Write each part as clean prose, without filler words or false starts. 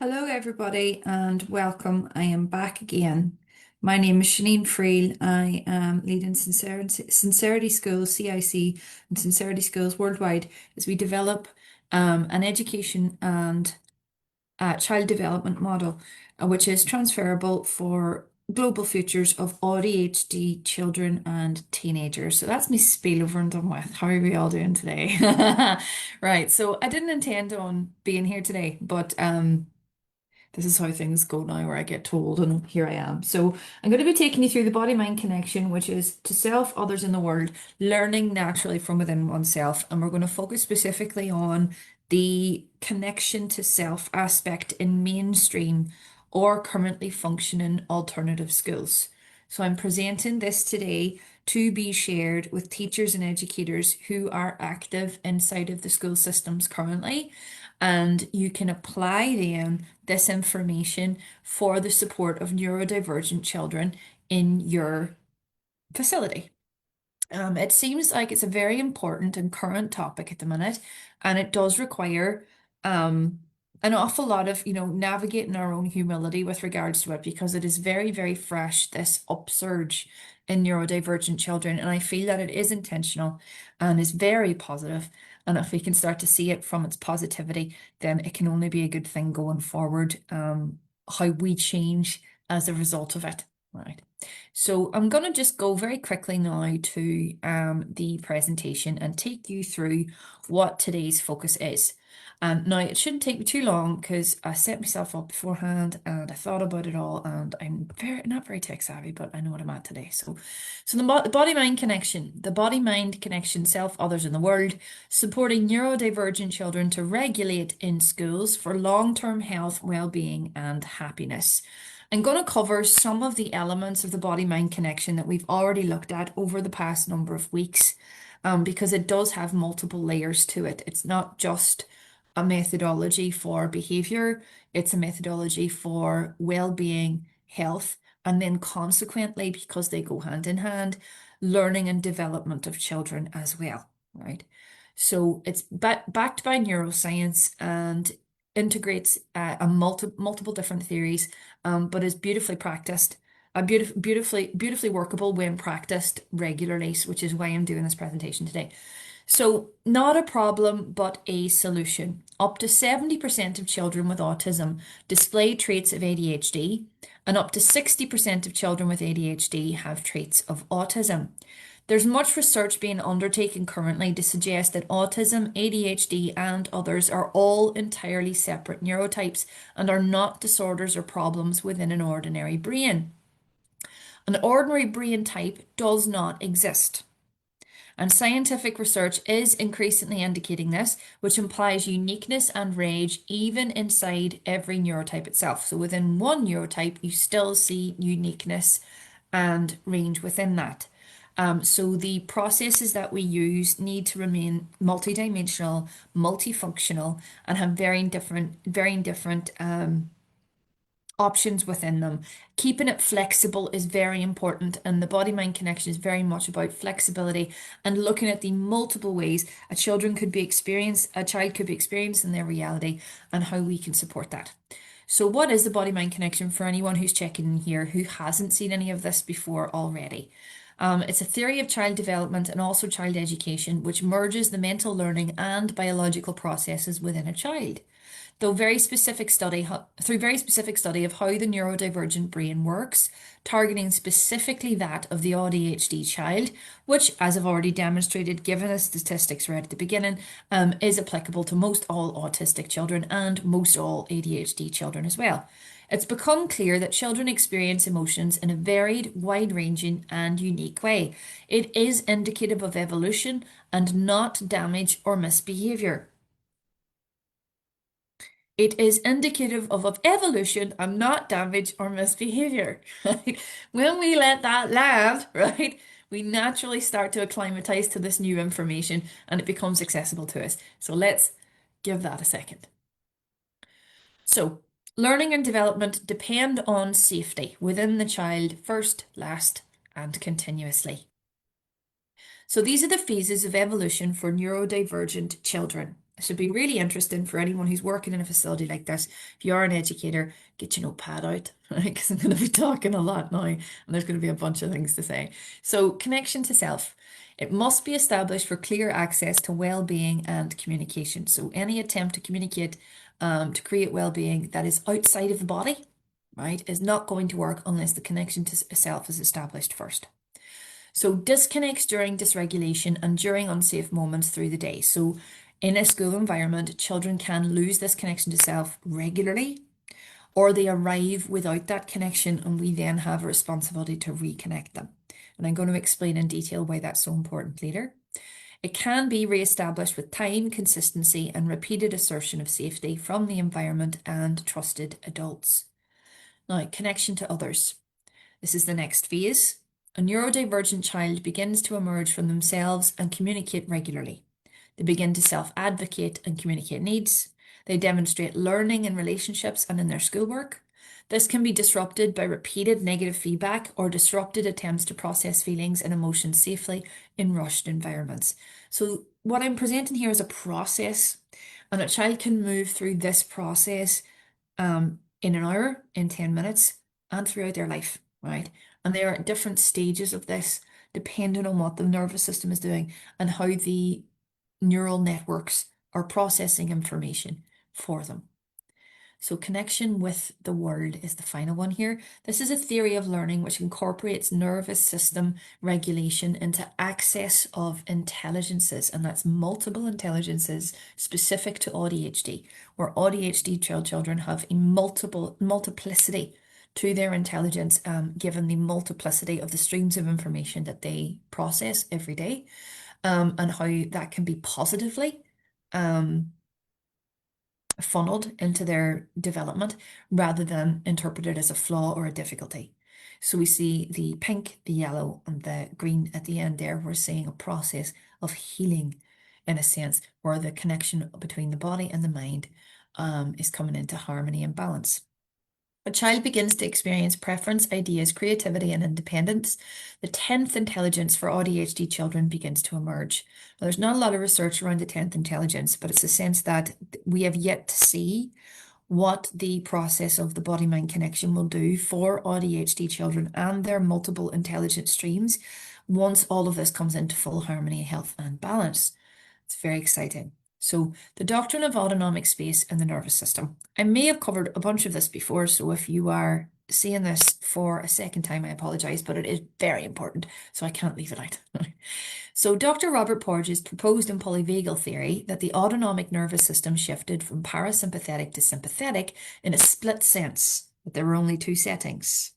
Hello, everybody, and welcome. I am back again. My name is Seanin Friel. I am leading Sincerity Schools, CIC, and Sincerity Schools worldwide as we develop an education and child development model, which is transferable for global futures of ADHD children and teenagers. So that's me spiel over and done with. How are we all doing today? Right. So I didn't intend on being here today, but this is how things go now, where I get told, and here I am. So, I'm going to be taking you through the body mind connection, which is to self, others, in the world, learning naturally from within oneself. And we're going to focus specifically on the connection to self aspect in mainstream or currently functioning alternative schools. So, I'm presenting this today to be shared with teachers and educators who are active inside of the school systems currently, and you can apply then this information for the support of neurodivergent children in your facility. It seems like it's a very important and current topic at the minute, and it does require an awful lot of, navigating our own humility with regards to it because it is very, very fresh, this upsurge in neurodivergent children. And I feel that it is intentional and is very positive. And if we can start to see it from its positivity, then it can only be a good thing going forward, how we change as a result of it. Right. So I'm going to just go very quickly now to the presentation and take you through what today's focus is. Now, it shouldn't take me too long because I set myself up beforehand and I thought about it all, and I'm not very tech savvy, but I know what I'm at today. So the body-mind connection, self, others, in the world, supporting neurodivergent children to regulate in schools for long-term health, well-being, and happiness. I'm going to cover some of the elements of the body-mind connection that we've already looked at over the past number of weeks, because it does have multiple layers to it. It's not just a methodology for behavior, it's a methodology for well-being, health, and then consequently, because they go hand in hand, learning and development of children as well, right? So it's backed by neuroscience and integrates multiple different theories, but is beautifully practiced, beautifully workable when practiced regularly, which is why I'm doing this presentation today. So, not a problem, but a solution. Up to 70% of children with autism display traits of ADHD, and up to 60% of children with ADHD have traits of autism. There's much research being undertaken currently to suggest that autism, ADHD, and others are all entirely separate neurotypes and are not disorders or problems within an ordinary brain. An ordinary brain type does not exist. And scientific research is increasingly indicating this, which implies uniqueness and range even inside every neurotype itself. So within one neurotype, you still see uniqueness and range within that. So the processes that we use need to remain multidimensional, multifunctional, and have varying different options within them. Keeping it flexible is very important, and the body mind connection is very much about flexibility and looking at the multiple ways a child could be experienced in their reality and how we can support that. So, what is the body mind connection for anyone who's checking in here who hasn't seen any of this before already? It's a theory of child development and also child education, which merges the mental learning and biological processes within a child. Through very specific study of how the neurodivergent brain works, targeting specifically that of the ADHD child, which, as I've already demonstrated, given the statistics right at the beginning, is applicable to most all autistic children and most all ADHD children as well. It's become clear that children experience emotions in a varied, wide-ranging, and unique way. It is indicative of evolution and not damage or misbehavior. It is indicative of evolution and not damage or misbehavior. Right? When we let that land, right, we naturally start to acclimatize to this new information and it becomes accessible to us. So let's give that a second. So, learning and development depend on safety within the child first, last, and continuously. So these are the phases of evolution for neurodivergent children. It should be really interesting for anyone who's working in a facility like this. If you are an educator, get your notepad out, right? Because I'm going to be talking a lot now, and there's going to be a bunch of things to say. So, connection to self. It must be established for clear access to well-being and communication. So, any attempt to communicate, to create well-being that is outside of the body, right, is not going to work unless the connection to self is established first. So disconnects during dysregulation and during unsafe moments through the day. So in a school environment, children can lose this connection to self regularly, or they arrive without that connection, and we then have a responsibility to reconnect them. And I'm going to explain in detail why that's so important later. It can be re-established with time, consistency, and repeated assertion of safety from the environment and trusted adults. Now, connection to others. This is the next phase. A neurodivergent child begins to emerge from themselves and communicate regularly. They begin to self-advocate and communicate needs. They demonstrate learning in relationships and in their schoolwork. This can be disrupted by repeated negative feedback or disrupted attempts to process feelings and emotions safely in rushed environments. So what I'm presenting here is a process, and a child can move through this process in an hour, in 10 minutes, and throughout their life, right? And there are different stages of this depending on what the nervous system is doing and how the neural networks are processing information for them. So connection with the world is the final one here. This is a theory of learning which incorporates nervous system regulation into access of intelligences, and that's multiple intelligences specific to ADHD, where ADHD children have a multiplicity to their intelligence, given the multiplicity of the streams of information that they process every day, and how that can be positively funneled into their development rather than interpreted as a flaw or a difficulty. So we see the pink, the yellow, and the green at the end there. We're seeing a process of healing, in a sense, where the connection between the body and the mind is coming into harmony and balance. A child begins to experience preference, ideas, creativity, and independence. The 10th intelligence for ADHD children begins to emerge. Now, there's not a lot of research around the 10th intelligence, but it's a sense that we have yet to see what the process of the body-mind connection will do for ADHD children and their multiple intelligence streams once all of this comes into full harmony, health, and balance. It's very exciting. So the doctrine of autonomic space and the nervous system. I may have covered a bunch of this before, so if you are seeing this for a second time, I apologize, but it is very important, so I can't leave it out. So Dr. Robert Porges proposed in polyvagal theory that the autonomic nervous system shifted from parasympathetic to sympathetic in a split sense, that there were only two settings.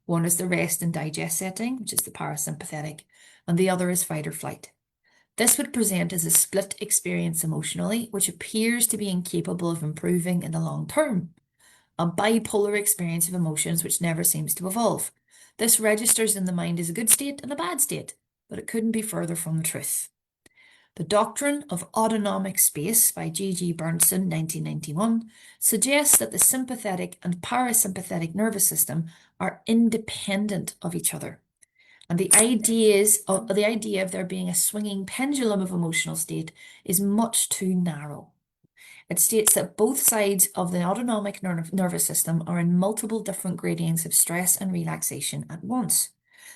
One is the rest and digest setting, which is the parasympathetic, and the other is fight or flight. This would present as a split experience emotionally, which appears to be incapable of improving in the long term. A bipolar experience of emotions which never seems to evolve. This registers in the mind as a good state and a bad state, but it couldn't be further from the truth. The Doctrine of Autonomic Space by G.G. Bernson, 1991, suggests that the sympathetic and parasympathetic nervous system are independent of each other. And the idea of there being a swinging pendulum of emotional state is much too narrow. It states that both sides of the autonomic nervous system are in multiple different gradients of stress and relaxation at once.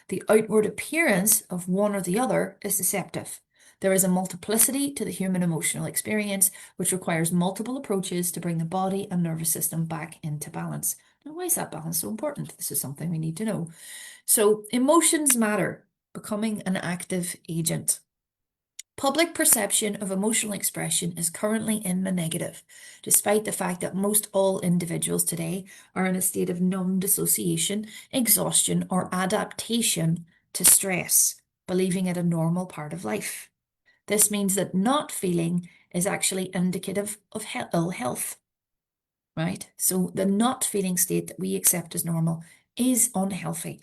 The outward appearance of one or the other is deceptive. There is a multiplicity to the human emotional experience, which requires multiple approaches to bring the body and nervous system back into balance. Now, why is that balance so important? This is something we need to know. So emotions matter, becoming an active agent. Public perception of emotional expression is currently in the negative, despite the fact that most all individuals today are in a state of non-dissociation, exhaustion, or adaptation to stress, believing it a normal part of life. This means that not feeling is actually indicative of ill health, right? So the not feeling state that we accept as normal is unhealthy.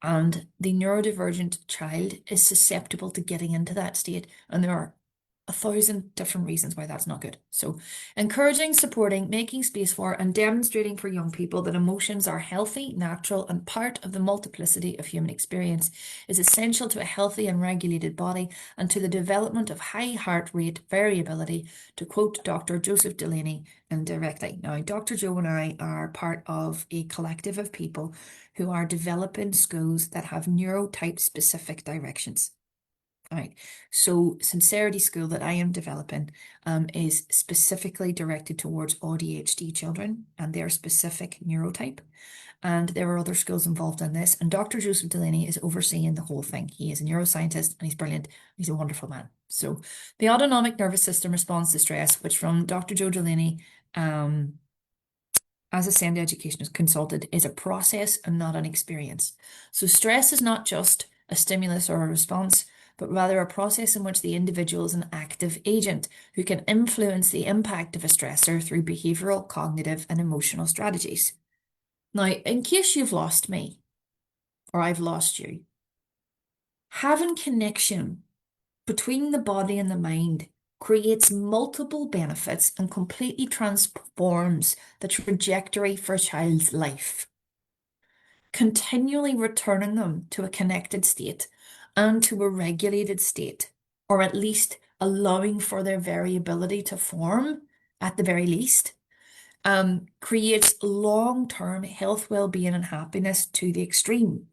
And the neurodivergent child is susceptible to getting into that state. And there are 1,000 different reasons why that's not good. So encouraging, supporting, making space for, and demonstrating for young people that emotions are healthy, natural, and part of the multiplicity of human experience is essential to a healthy and regulated body and to the development of high heart rate variability, to quote Dr. Joseph Delaney in Directive. Now, Dr. Joe and I are part of a collective of people who are developing schools that have neurotype specific directions. Right. So Sincerity School that I am developing is specifically directed towards ADHD children and their specific neurotype. And there are other schools involved in this. And Dr. Joseph Delaney is overseeing the whole thing. He is a neuroscientist and he's brilliant. He's a wonderful man. So the autonomic nervous system responds to stress, which from Dr. Joe Delaney, as a SEND education consultant, is a process and not an experience. So stress is not just a stimulus or a response, but rather a process in which the individual is an active agent who can influence the impact of a stressor through behavioral, cognitive, and emotional strategies. Now, in case you've lost me, or I've lost you, having connection between the body and the mind creates multiple benefits and completely transforms the trajectory for a child's life. Continually returning them to a connected state and to a regulated state, or at least allowing for their variability to form at the very least, creates long-term health, well-being, and happiness to the extreme.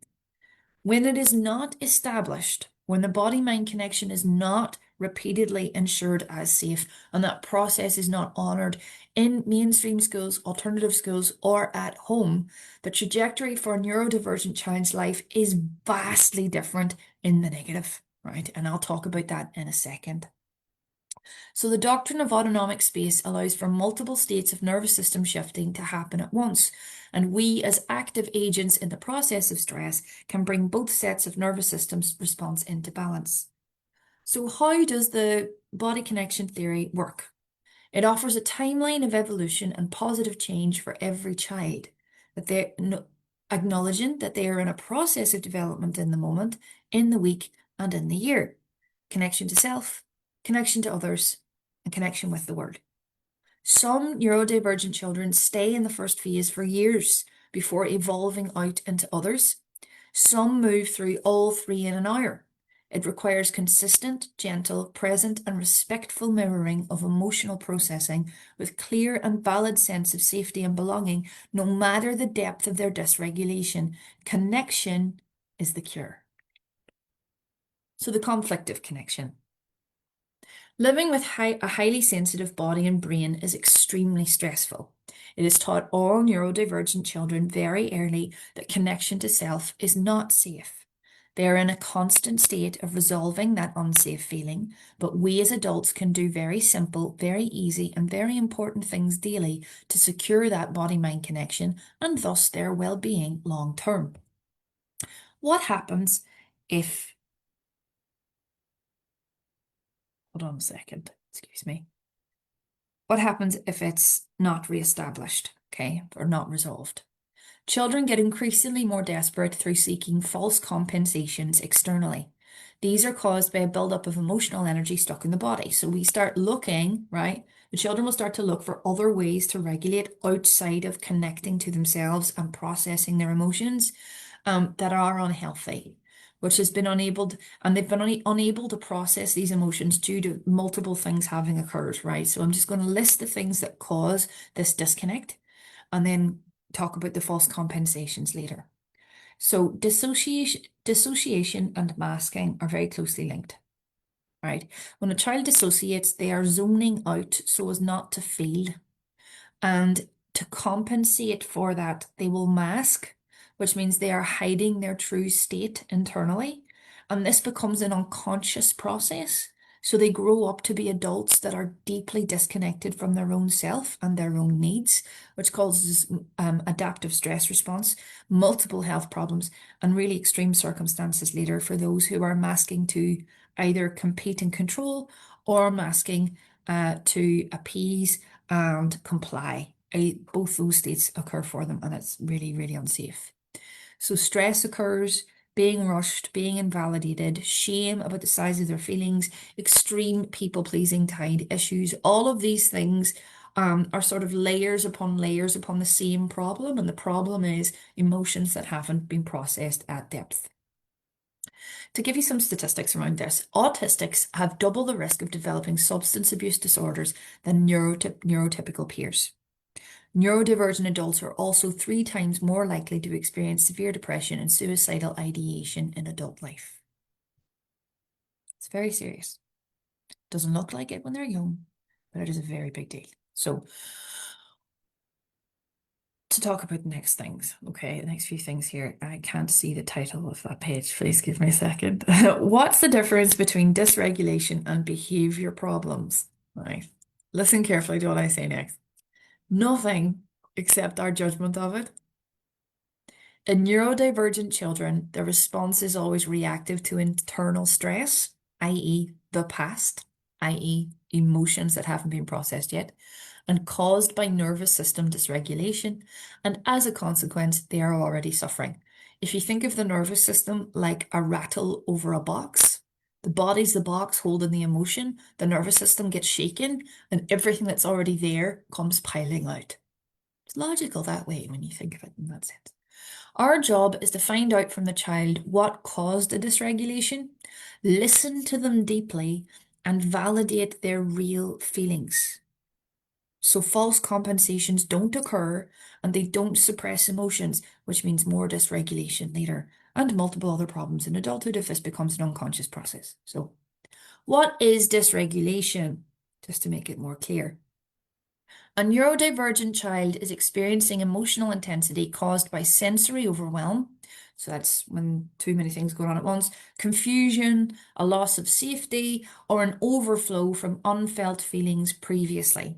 When it is not established, when the body-mind connection is not repeatedly ensured as safe, and that process is not honoured in mainstream schools, alternative schools, or at home, the trajectory for a neurodivergent child's life is vastly different in the negative, right? And I'll talk about that in a second. So the doctrine of autonomic space allows for multiple states of nervous system shifting to happen at once. And we, as active agents in the process of stress, can bring both sets of nervous systems response into balance. So how does the body connection theory work? It offers a timeline of evolution and positive change for every child, that they're acknowledging that they are in a process of development in the moment, in the week, and in the year. Connection to self, connection to others, and connection with the world. Some neurodivergent children stay in the first phase for years before evolving out into others. Some move through all three in an hour. It requires consistent, gentle, present, and respectful mirroring of emotional processing with clear and valid sense of safety and belonging, no matter the depth of their dysregulation. Connection is the cure. So the conflict of connection. Living with a highly sensitive body and brain is extremely stressful. It is taught all neurodivergent children very early that connection to self is not safe. They are in a constant state of resolving that unsafe feeling, but we as adults can do very simple, very easy, and very important things daily to secure that body-mind connection and thus their well-being long-term. What happens if... Hold on a second, excuse me. What happens if it's not re-established, okay, or not resolved? Children get increasingly more desperate through seeking false compensations externally. These are caused by a buildup of emotional energy stuck in the body. So we start looking, right? The children will start to look for other ways to regulate outside of connecting to themselves and processing their emotions that are unhealthy, which has been unable, and they've been unable to process these emotions due to multiple things having occurred, right? So I'm just going to list the things that cause this disconnect and then talk about the false compensations later. So dissociation and masking are very closely linked, right? When a child dissociates, they are zoning out so as not to feel. And to compensate for that, they will mask, which means they are hiding their true state internally. And this becomes an unconscious process. So they grow up to be adults that are deeply disconnected from their own self and their own needs, which causes adaptive stress response, multiple health problems, and really extreme circumstances later for those who are masking to either compete and control or masking to appease and comply. Both those states occur for them, and it's really, really unsafe. So stress occurs, being rushed, being invalidated, shame about the size of their feelings, extreme people-pleasing tide issues. All of these things are sort of layers upon the same problem, and the problem is emotions that haven't been processed at depth. To give you some statistics around this, autistics have double the risk of developing substance abuse disorders than neurotypical peers. Neurodivergent adults are also 3 times more likely to experience severe depression and suicidal ideation in adult life. It's very serious. Doesn't look like it when they're young, but it is a very big deal. So, to talk about the next things, okay, the next few things here. I can't see the title of that page. Please give me a second. What's the difference between dysregulation and behavior problems? Right. Listen carefully to what I say next. Nothing except our judgment of it. In neurodivergent children, the response is always reactive to internal stress, i.e., the past, i.e., emotions that haven't been processed yet, and caused by nervous system dysregulation. And as a consequence, they are already suffering. If you think of the nervous system like a rattle over a box, the body's the box holding the emotion, the nervous system gets shaken, and everything that's already there comes piling out. It's logical that way when you think of it in that sense. Our job is to find out from the child what caused the dysregulation, listen to them deeply, and validate their real feelings. So false compensations don't occur and they don't suppress emotions, which means more dysregulation later and multiple other problems in adulthood if this becomes an unconscious process. So, what is dysregulation? Just to make it more clear. A neurodivergent child is experiencing emotional intensity caused by sensory overwhelm. So that's when too many things go on at once, confusion, a loss of safety, or an overflow from unfelt feelings previously.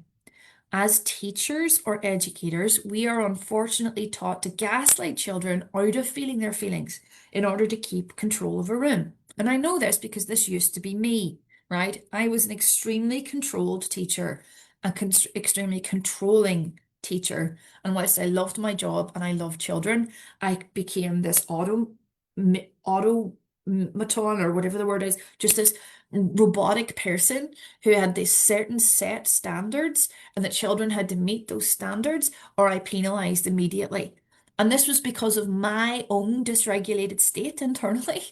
As teachers or educators, we are unfortunately taught to gaslight children out of feeling their feelings in order to keep control of a room. And I know this because this used to be me, right? I was an extremely controlled teacher, extremely controlling teacher. And whilst I loved my job and I loved children, I became this automaton or whatever the word is, just this robotic person who had these certain set standards and that children had to meet those standards or I penalized immediately. And this was because of my own dysregulated state internally,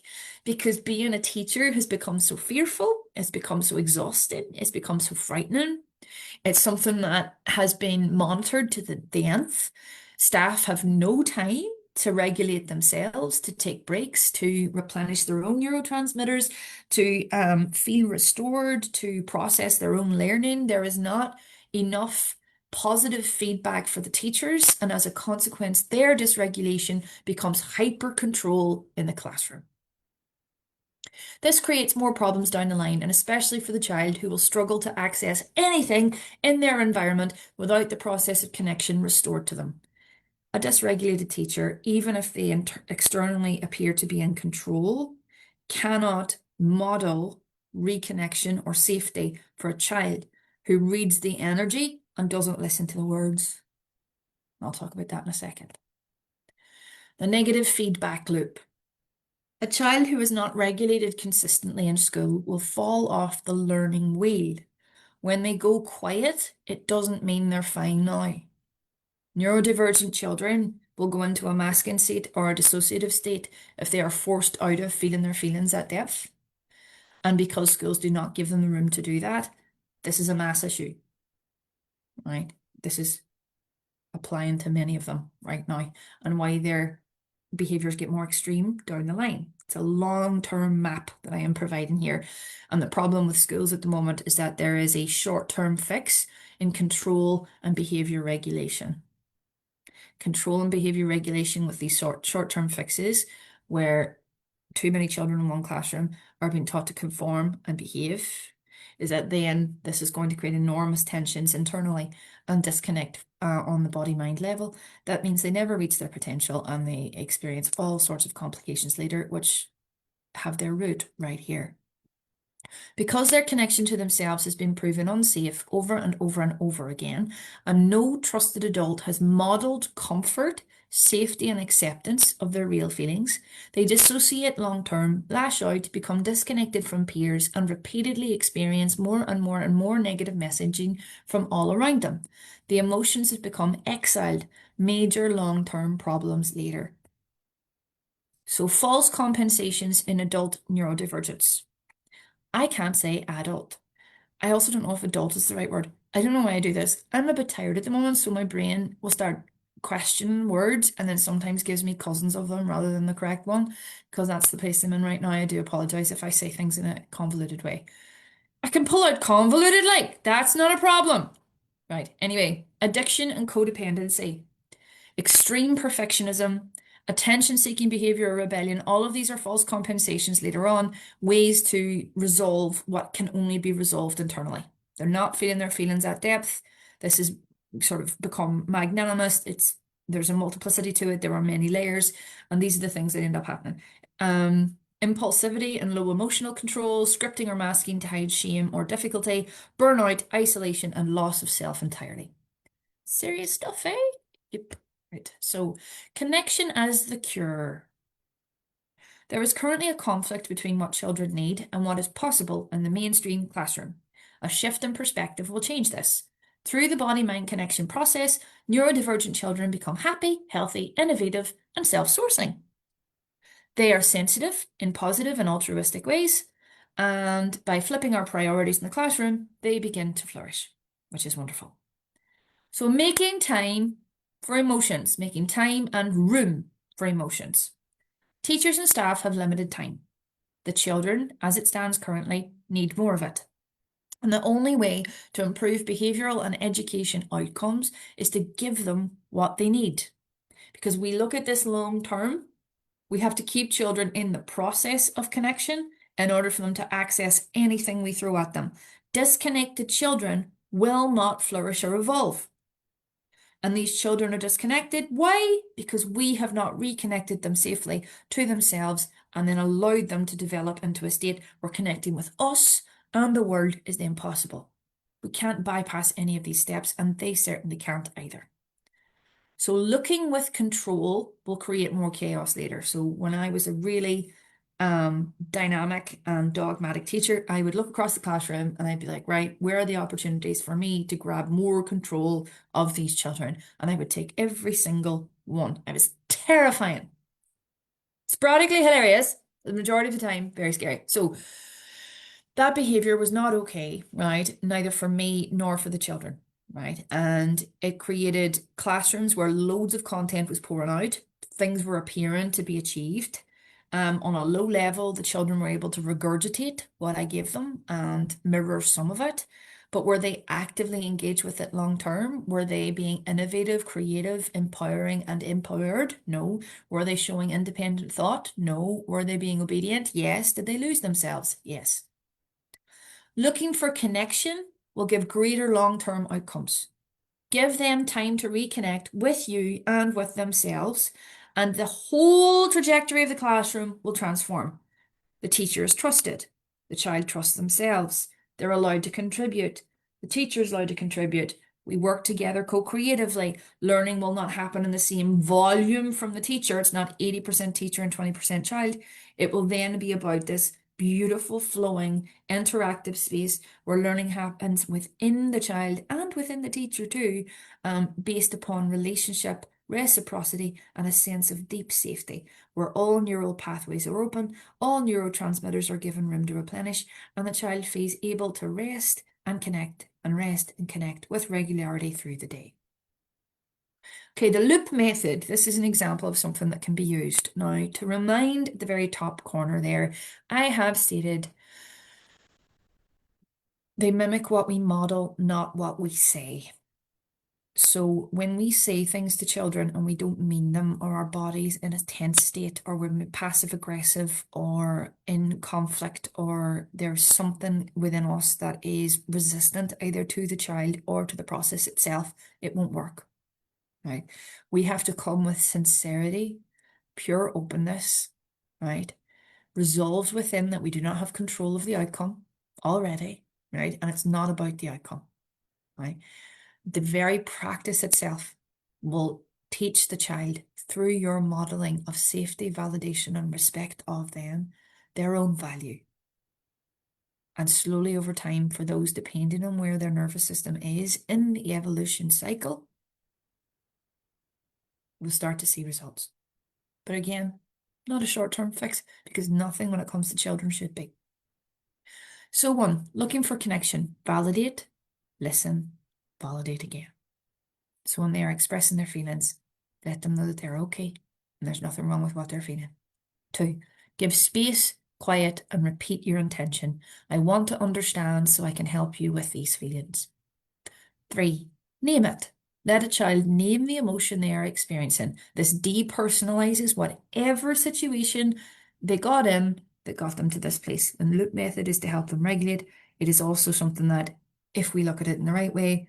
because being a teacher has become so fearful, it's become so exhausting, it's become so frightening. It's something that has been monitored to the nth. Staff have no time to regulate themselves, to take breaks, to replenish their own neurotransmitters, to feel restored, to process their own learning. There is not enough positive feedback for the teachers, and as a consequence, their dysregulation becomes hyper control in the classroom. This creates more problems down the line, and especially for the child who will struggle to access anything in their environment without the process of connection restored to them. A dysregulated teacher, even if they externally appear to be in control, cannot model reconnection or safety for a child who reads the energy and doesn't listen to the words. I'll talk about that in a second. The negative feedback loop. A child who is not regulated consistently in school will fall off the learning wheel. When they go quiet, it doesn't mean they're fine now. Neurodivergent children will go into a masking state or a dissociative state if they are forced out of feeling their feelings at depth. And because schools do not give them the room to do that, this is a mass issue, right? This is applying to many of them right now and why their behaviors get more extreme down the line. It's a long-term map that I am providing here. And the problem with schools at the moment is that there is a short-term fix in control and behavior regulation. Control and behavior regulation with these short-term fixes where too many children in one classroom are being taught to conform and behave, is that then this is going to create enormous tensions internally and disconnect on the body-mind level. That means they never reach their potential and they experience all sorts of complications later, which have their root right here. Because their connection to themselves has been proven unsafe over and over and over again, and no trusted adult has modeled comfort, safety and acceptance of their real feelings. They dissociate long term, lash out, become disconnected from peers, and repeatedly experience more and more and more negative messaging from all around them. The emotions have become exiled, major long term problems later. So, false compensations in adult neurodivergence. I can't say adult. I also don't know if adult is the right word. I don't know why I do this. I'm a bit tired at the moment, so my brain will start questioning words and then sometimes gives me cousins of them rather than the correct one, because that's the place I'm in right now. I do apologize if I say things in a convoluted way. I can pull out convoluted, like, that's not a problem. Right. Anyway, addiction and codependency. Extreme perfectionism, attention-seeking behavior or rebellion, all of these are false compensations later on, ways to resolve what can only be resolved internally. They're not feeling their feelings at depth. This is sort of become magnanimous. There's a multiplicity to it. There are many layers, and these are the things that end up happening. Impulsivity and low emotional control, scripting or masking to hide shame or difficulty, burnout, isolation, and loss of self entirely. Serious stuff, eh? Yep. Right. So, connection as the cure. There is currently a conflict between what children need and what is possible in the mainstream classroom. A shift in perspective will change this. Through the body-mind connection process, neurodivergent children become happy, healthy, innovative, and self-sourcing. They are sensitive in positive and altruistic ways, and by flipping our priorities in the classroom, they begin to flourish, which is wonderful. So making time for emotions, making time and room for emotions. Teachers and staff have limited time. The children, as it stands currently, need more of it. And the only way to improve behavioural and education outcomes is to give them what they need. Because we look at this long term, we have to keep children in the process of connection in order for them to access anything we throw at them. Disconnected children will not flourish or evolve. And these children are disconnected. Why? Because we have not reconnected them safely to themselves and then allowed them to develop into a state where connecting with us and the world is then possible. We can't bypass any of these steps, and they certainly can't either. So looking with control will create more chaos later. So when I was a really dynamic and dogmatic teacher, I would look across the classroom and I'd be like, right, where are the opportunities for me to grab more control of these children? And I would take every single one. I was terrifying. Sporadically hilarious, the majority of the time, very scary. So that behavior was not okay, right? Neither for me nor for the children, right? And it created classrooms where loads of content was pouring out, things were appearing to be achieved. On a low level, the children were able to regurgitate what I gave them and mirror some of it. But were they actively engaged with it long term? Were they being innovative, creative, empowering, and empowered? No. Were they showing independent thought? No. Were they being obedient? Yes. Did they lose themselves? Yes. Looking for connection will give greater long-term outcomes. Give them time to reconnect with you and with themselves, and the whole trajectory of the classroom will transform. The teacher is trusted. The child trusts themselves. They're allowed to contribute. The teacher is allowed to contribute. We work together co-creatively. Learning will not happen in the same volume from the teacher. It's not 80% teacher and 20% child. It will then be about this beautiful, flowing, interactive space where learning happens within the child and within the teacher too, based upon relationship, reciprocity, and a sense of deep safety, where all neural pathways are open, all neurotransmitters are given room to replenish, and the child feels able to rest and connect and rest and connect with regularity through the day. Okay, the loop method. This is an example of something that can be used. Now, to remind the very top corner there, I have stated they mimic what we model, not what we say. So when we say things to children and we don't mean them, or our body's in a tense state, or we're passive aggressive or in conflict, or there's something within us that is resistant either to the child or to the process itself, it won't work. Right? We have to come with sincerity, pure openness, right? Resolves within that we do not have control of the outcome already, right? And it's not about the outcome, right? The very practice itself will Teach the child through your modeling of safety, validation, and respect of them, their own value. And slowly over time, for those depending on where their nervous system is in the evolution cycle, we'll start to see results. But again, not a short-term fix, because nothing when it comes to children should be. So 1, looking for connection. Validate, listen, validate again. So when they are expressing their feelings, let them know that they're okay and there's nothing wrong with what they're feeling. 2, give space, quiet, and repeat your intention. I want to understand so I can help you with these feelings. 3, name it. Let a child name the emotion they are experiencing. This depersonalizes whatever situation they got in that got them to this place. And the loop method is to help them regulate. It is also something that, if we look at it in the right way,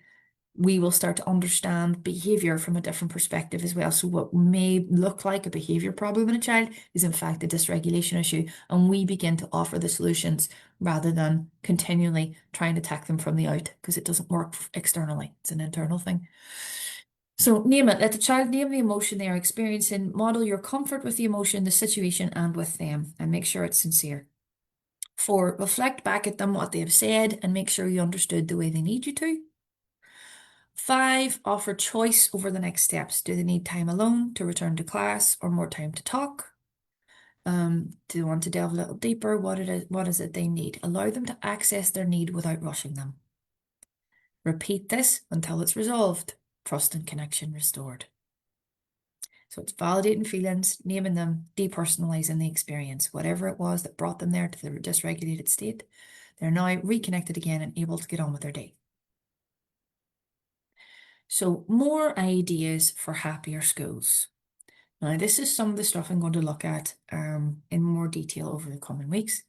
we will start to understand behavior from a different perspective as well. So what may look like a behavior problem in a child is in fact a dysregulation issue, and we begin to offer the solutions rather than continually trying to attack them from the out, because it doesn't work externally. It's an internal thing. So name it. Let the child name the emotion they are experiencing. Model your comfort with the emotion, the situation, and with them, and make sure it's sincere. 4, reflect back at them what they have said and make sure you understood the way they need you to. 5, offer choice over the next steps. Do they need time alone to return to class or more time to talk? Do they want to delve a little deeper? What is it they need? Allow them to access their need without rushing them. Repeat this until it's resolved. Trust and connection restored. So it's validating feelings, naming them, depersonalizing the experience. Whatever it was that brought them there to the dysregulated state, they're now reconnected again and able to get on with their day. So more ideas for happier schools. Now, this is some of the stuff I'm going to look at in more detail over the coming weeks.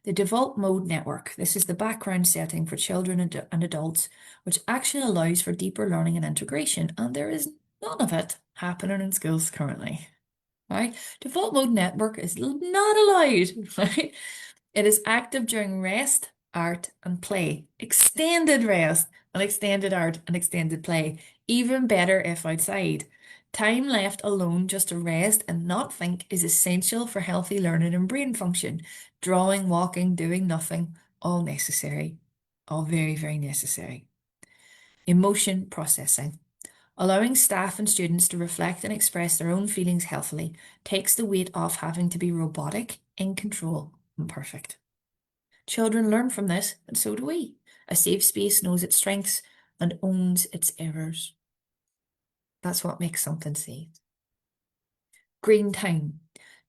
The default mode network. This is the background setting for children and adults, which actually allows for deeper learning and integration. And there is none of it happening in schools currently. Right? Default mode network is not allowed. Right? It is active during rest, art, and play. Extended rest and extended art and extended play. Even better if outside. Time left alone just to rest and not think is essential for healthy learning and brain function. Drawing, walking, doing nothing, all necessary. All very, very necessary. Emotion processing. Allowing staff and students to reflect and express their own feelings healthily takes the weight off having to be robotic, in control, and perfect. Children learn from this, and so do we. A safe space knows its strengths and owns its errors. That's what makes something safe. Green time.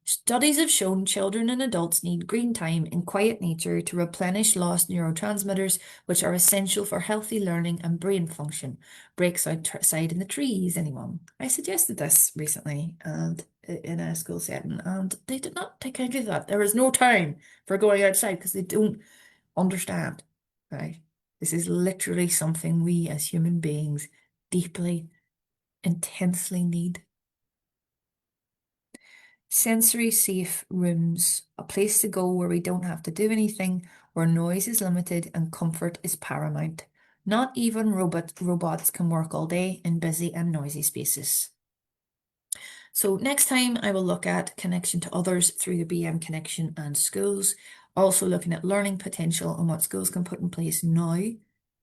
Studies have shown children and adults need green time in quiet nature to replenish lost neurotransmitters, which are essential for healthy learning and brain function. Breaks outside in the trees, anyone? I suggested this recently and in a school setting, and they did not take any of that. There is no time for going outside because they don't understand, right? This is literally something we as human beings deeply, intensely need. Sensory safe rooms, a place to go where we don't have to do anything, where noise is limited and comfort is paramount. Not even robots can work all day in busy and noisy spaces. So next time I will look at connection to others through the BM connection and schools, also looking at learning potential and what schools can put in place now,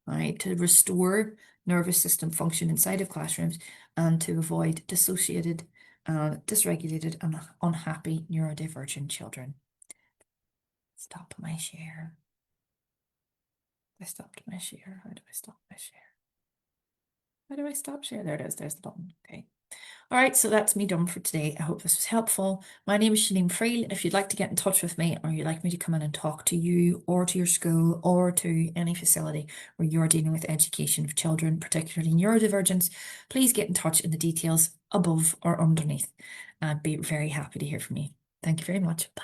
right, to restore nervous system function inside of classrooms and to avoid dissociated, dysregulated and unhappy neurodivergent children. Stop my share. I stopped my share. How do I stop my share? How do I stop share? There it is. There's the button. Okay. All right, so that's me done for today. I hope this was helpful. My name is Seanin Friel. If you'd like to get in touch with me or you'd like me to come in and talk to you or to your school or to any facility where you're dealing with education of children, particularly neurodivergence, please get in touch in the details above or underneath. I'd be very happy to hear from you. Thank you very much. Bye.